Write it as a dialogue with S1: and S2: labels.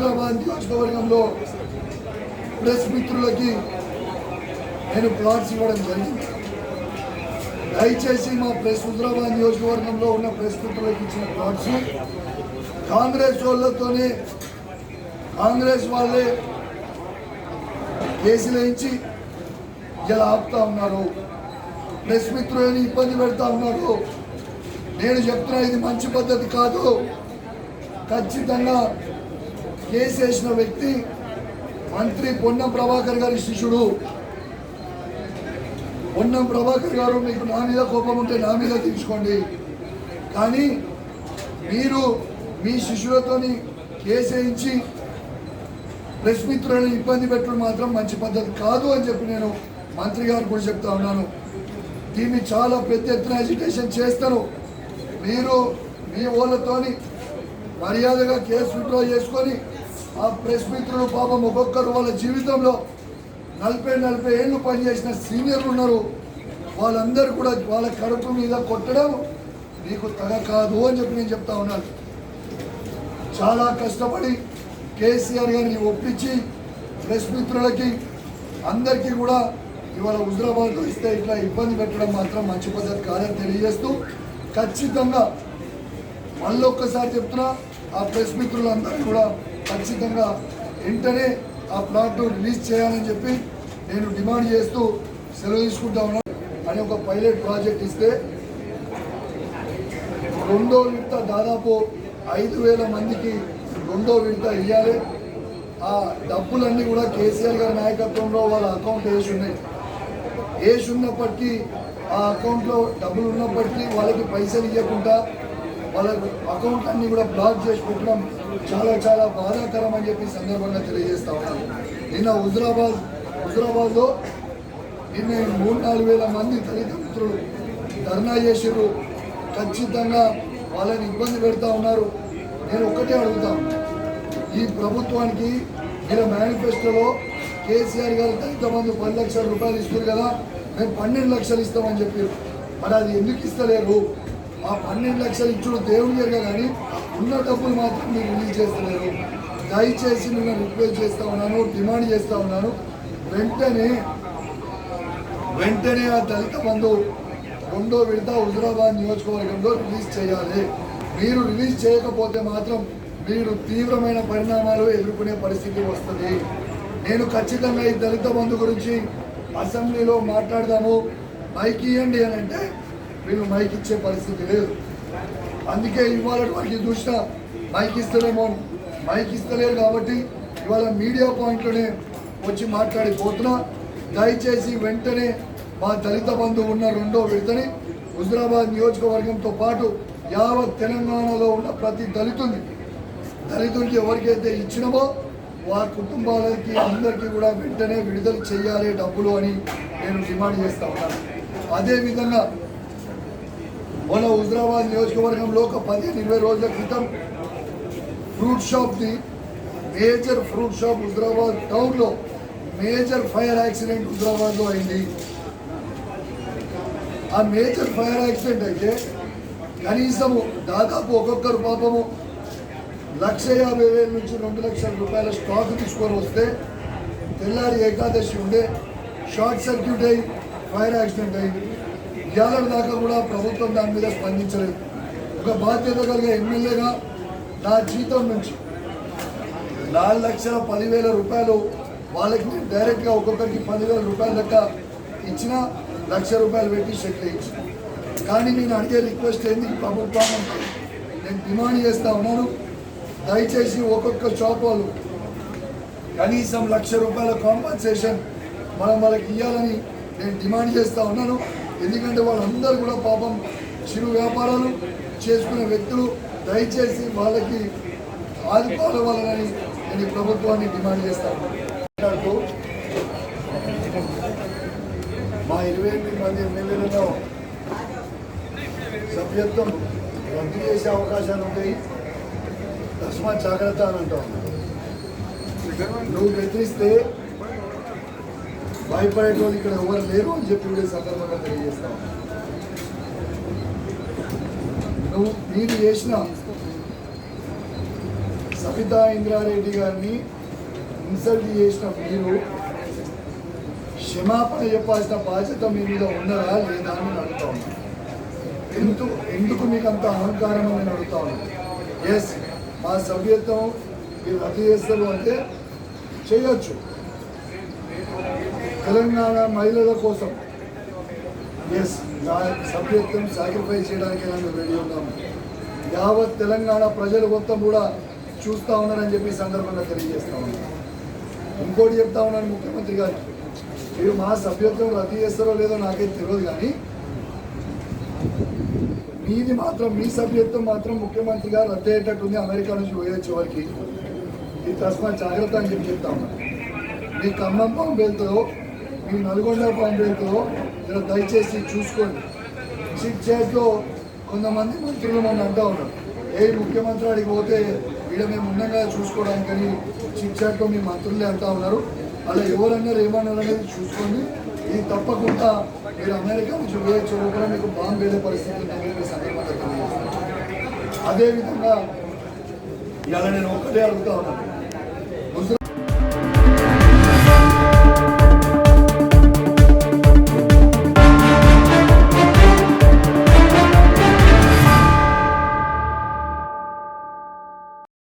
S1: హుజరాబాద్ నియోజకవర్గంలో ప్రెస్ మిత్రులకి నేను ప్లాట్స్ ఇవ్వడం జరిగింది. దయచేసి మా హుజరాబాద్ నియోజకవర్గంలో ఉన్న ప్రెస్ మిత్రులకు ఇచ్చిన ప్లాట్స్ కాంగ్రెస్ వాళ్ళతోనే కాంగ్రెస్ వాళ్ళే కేసులు వేయించి ఇలా ఆపుతా ఉన్నారు, ప్రెస్ మిత్రులని ఇబ్బంది పెడతా ఉన్నారు. నేను చెప్తున్నా ఇది మంచి పద్ధతి కాదు. ఖచ్చితంగా కేసు వేసిన వ్యక్తి మంత్రి పొన్నం ప్రభాకర్ గారి శిష్యుడు. పొన్నం ప్రభాకర్ గారు మీకు నా మీద కోపం ఉంటే నా మీద తీసుకోండి, కానీ మీరు మీ శిష్యులతోని కేసు వేయించి ప్రెస్ మిత్రులను ఇబ్బంది పెట్టడం మాత్రం మంచి పద్ధతి కాదు అని చెప్పి నేను మంత్రి గారు కూడా చెప్తా ఉన్నాను. దీన్ని చాలా పెద్ద ఎత్తున ఎడ్యుకేషన్ చేస్తాను. మీరు మీ వాళ్ళతోని మర్యాదగా కేసు విత్డ్రా చేసుకొని ఆ ప్రెస్ మిత్రులు పాపం ఒక్కొక్కరు వాళ్ళ జీవితంలో 40 ఏళ్ళు పనిచేసిన సీనియర్లు ఉన్నారు. వాళ్ళందరూ కూడా వాళ్ళ కడుపు మీద కొట్టడం మీకు తగ కాదు అని చెప్పి నేను చెప్తా ఉన్నాను. చాలా కష్టపడి కేసీఆర్ గారిని ఒప్పించి ప్రెస్ మిత్రులకి అందరికీ కూడా ఇవాళ హుజరాబాద్లో ఇస్తే ఇట్లా ఇబ్బంది పెట్టడం మాత్రం మంచి పద్ధతి కాదని తెలియజేస్తూ, ఖచ్చితంగా మళ్ళొక్కసారి చెప్తున్నా ఆ ప్రెస్ మిత్రులందరినీ కూడా ఖచ్చితంగా వెంటనే ఆ ప్లాట్ రిలీజ్ చేయాలని చెప్పి నేను డిమాండ్ చేస్తూ సెలవు తీసుకుంటా ఉన్నాను. అని ఒక పైలట్ ప్రాజెక్ట్ ఇస్తే రెండో విడత దాదాపు 5,000 మందికి రెండో విడత ఇవ్వాలి. ఆ డబ్బులన్నీ కూడా కేసీఆర్ గారి నాయకత్వంలో వాళ్ళ అకౌంట్ వేసి ఉన్నప్పటికీ ఆ అకౌంట్లో డబ్బులు ఉన్నప్పటికీ వాళ్ళకి పైసలు ఇవ్వకుండా వాళ్ళ అకౌంట్ అన్నీ కూడా బ్లాక్ చేసి పెట్టడం చాలా చాలా బాధాకరం అని చెప్పి సందర్భంగా తెలియజేస్తా ఉన్నాను. నిన్న హుజరాబాద్లో నిన్న 3-4 మంది దళిత మిత్రులు ధర్నా చేసారు. ఖచ్చితంగా వాళ్ళని ఇబ్బంది పెడతా ఉన్నారు. నేను ఒక్కటే అడుగుతాను, ఈ ప్రభుత్వానికి వీళ్ళ మేనిఫెస్టోలో కేసీఆర్ గారు దళిత బంధు 10 లక్షల రూపాయలు ఇస్తారు కదా, మేము 12 లక్షలు ఇస్తామని చెప్పారు. మరి అది ఎందుకు ఇస్తలేరు? ఆ 12 లక్షలు ఇచ్చుడు దేవుని జరిగా కానీ ఉన్న డబ్బులు మాత్రం మీరు రిలీజ్ చేస్తలేరు. దయచేసి నేను రిక్వెస్ట్ చేస్తూ ఉన్నాను, డిమాండ్ చేస్తూ ఉన్నాను, వెంటనే ఆ దళిత బంధు రెండో విడత హుజరాబాద్ నియోజకవర్గంలో రిలీజ్ చేయాలి. మీరు రిలీజ్ చేయకపోతే మాత్రం మీరు తీవ్రమైన పరిణామాలు ఎదుర్కొనే పరిస్థితి వస్తుంది. నేను ఖచ్చితంగా ఈ దళిత బంధు గురించి అసెంబ్లీలో మాట్లాడదాము, మైక్ ఇవ్వండి అని అంటే వీళ్ళు మైక్ ఇచ్చే పరిస్థితి లేదు. అందుకే ఇవాళ వారికి చూసినా మైక్ ఇస్తలేమో, మైక్ ఇస్తలేరు కాబట్టి ఇవాళ మీడియా పాయింట్లోనే వచ్చి మాట్లాడిపోతున్నా. దయచేసి వెంటనే మా దళిత బంధు ఉన్న రెండో విడతని హుజరాబాద్ నియోజకవర్గంతో పాటు యావత్ తెలంగాణలో ఉన్న ప్రతి దళితునికి ఎవరికైతే ఇచ్చినామో వారి కుటుంబాలకి అందరికీ కూడా వెంటనే విడుదల చేయాలి డబ్బులు అని నేను డిమాండ్ చేస్తా ఉన్నాను. అదేవిధంగా మన హుజరాబాద్ నియోజకవర్గంలో ఒక 15-20 రోజుల క్రితం ఫ్రూట్ షాప్ది మేజర్ ఫ్రూట్ షాప్ హుజరాబాద్ టౌన్లో మేజర్ ఫైర్ యాక్సిడెంట్ హుజరాబాద్లో అయింది. ఆ మేజర్ ఫైర్ యాక్సిడెంట్ అయితే కనీసము దాదాపు ఒక్కొక్కరు పాపము 1,50,000 నుంచి 2 లక్షల రూపాయల స్టాక్ తీసుకొని వస్తే తెల్లారి ఏకాదశి ఉండే షార్ట్ సర్క్యూట్ అయ్యి ఫైర్ యాక్సిడెంట్ అయింది. ఇవాళ దాకా కూడా ప్రభుత్వం దాని మీద స్పందించలేదు. ఒక బాధ్యత కలిగే ఎమ్మెల్యేగా నా జీతం నుంచి 4,10,000 రూపాయలు వాళ్ళకి నేను డైరెక్ట్గా ఒక్కొక్కరికి 10,000 రూపాయల లెక్క ఇచ్చిన, 1,00,000 రూపాయలు పెట్టి చెక్లు ఇచ్చిన. కానీ నేను అడిగే రిక్వెస్ట్ ఏంది, ప్రభుత్వం నేను డిమాండ్ చేస్తూ ఉన్నాను, దయచేసి ఒక్కొక్క షాప్ వాళ్ళు కనీసం 1,00,000 రూపాయల కాంపన్సేషన్ మనం వాళ్ళకి ఇవ్వాలని నేను డిమాండ్ చేస్తూ ఉన్నాను. ఎందుకంటే వాళ్ళందరూ కూడా పాపం చిరు వ్యాపారాలు చేసుకునే వ్యక్తులు, దయచేసి వాళ్ళకి ఆదుకోవాలని నేను ప్రభుత్వాన్ని డిమాండ్ చేస్తాను. మా 28 మంది ఎమ్మెల్యేలలో సభ్యత్వం రద్దు చేసే అవకాశాలు ఉంటాయి, తస్మాత్ జాగ్రత్త అని అంటాం. నువ్వు బెదిరిస్తే భయపడేటోళ్ళు ఇక్కడ ఎవరు లేరు అని చెప్పి కూడా సందర్భంగా తెలియజేస్తాం. మీరు చేసిన సబితా ఇంద్రారెడ్డి గారిని ఇన్సల్ట్ చేసిన మీరు క్షమాపణ చెప్పాల్సిన బాధ్యత మీ మీద ఉన్నదా లేదా అని నేను అడుగుతా ఉన్నాను. ఎందుకు మీకు అంత అహంకారం అని నేను అడుగుతా ఉన్నాను. ఎస్, మా సభ్యత్వం మీరు రద్దు చేస్తారు అంటే చేయొచ్చు. తెలంగాణ మహిళల కోసం ఎస్, నా సభ్యత్వం సాక్రిఫైస్ చేయడానికి మేము రెడీ ఉన్నాము. యావత్ తెలంగాణ ప్రజలు మొత్తం కూడా చూస్తూ ఉన్నారని చెప్పి సందర్భంగా తెలియజేస్తా ఉన్నాను. ఇంకోటి చెప్తా ఉన్నాను ముఖ్యమంత్రి గారికి, మీరు మా సభ్యత్వం రద్దు చేస్తారో లేదో నాకైతే తెలియదు, కానీ మీది మాత్రం మీ సభ్యత్వం మాత్రం ముఖ్యమంత్రి గారు రద్దు అయ్యేటట్టుంది అమెరికా నుంచి పోయొచ్చే వారికి. ఇది తస్మాత్ జాగ్రత్త అని చెప్పి చెప్తా ఉన్నాను. మీ ఖమ్మం బాంబు వెళ్తుందో మీ నల్గొండ బాంబు వెళ్తుందో ఇలా దయచేసి చూసుకోండి. చిట్ చాట్లో కొంతమంది మంత్రులు మనం అంటూ ఉన్నారు, ఏ ముఖ్యమంత్రి అడిగి పోతే వీడ మేము ఉన్నంగా చూసుకోవడానికని చిట్ చాట్లో మీ మంత్రులే అంటూ ఉన్నారు. అలా ఎవరన్నారు ఏమన్నారు అనేది చూసుకోండి. ఇది తప్పకుండా మీరు అమెరికా నుంచి వేయచ్చు కూడా మీకు బాంబు వేసే పరిస్థితి ఉందని మీ సందర్భంగా తెలియజేస్తాను. అదేవిధంగా ఇలా నేను ఒక్కటే అడుగుతా ఉన్నాను,